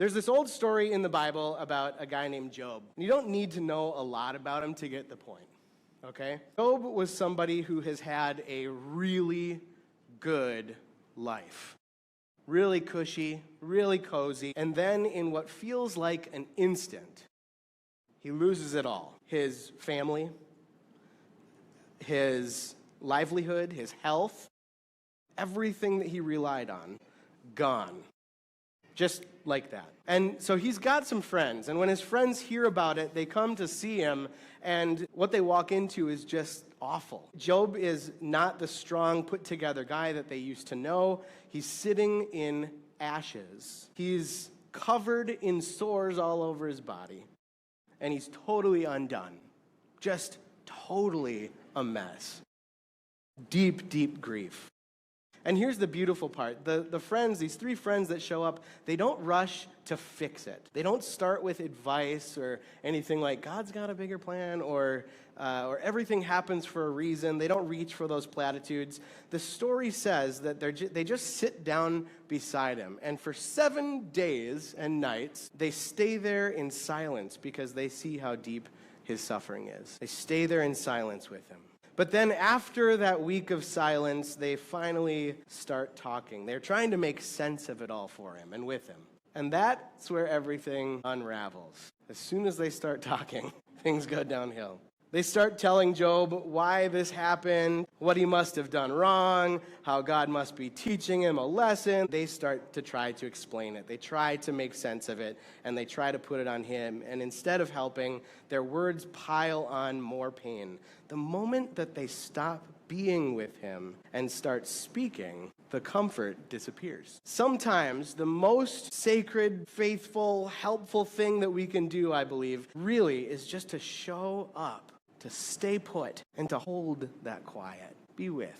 There's this old story in the Bible about a guy named Job. You don't need to know a lot about him to get the point, okay? Job was somebody who has had a really good life. Really cushy, really cozy. And then in what feels like an instant, he loses it all. His family, his livelihood, his health, everything that he relied on, gone. Just like that. And so he's got some friends, and when his friends hear about it, they come to see him, and what they walk into is just awful. Job is not the strong, put-together guy that they used to know. He's sitting in ashes. He's covered in sores all over his body, and he's totally undone. Just totally a mess. Deep, deep grief. And here's the beautiful part. The friends, these three friends that show up, they don't rush to fix it. They don't start with advice or anything like, God's got a bigger plan, or everything happens for a reason. They don't reach for those platitudes. The story says that they just sit down beside him. And for 7 days and nights, they stay there in silence because they see how deep his suffering is. They stay there in silence with him. But then after that week of silence, they finally start talking. They're trying to make sense of it all for him and with him. And that's where everything unravels. As soon as they start talking, things go downhill. They start telling Job why this happened, what he must have done wrong, how God must be teaching him a lesson. They start to try to explain it. They try to make sense of it, and they try to put it on him. And instead of helping, their words pile on more pain. The moment that they stop being with him and start speaking, the comfort disappears. Sometimes the most sacred, faithful, helpful thing that we can do, I believe, really is just to show up, to stay put, and to hold that quiet. Be with.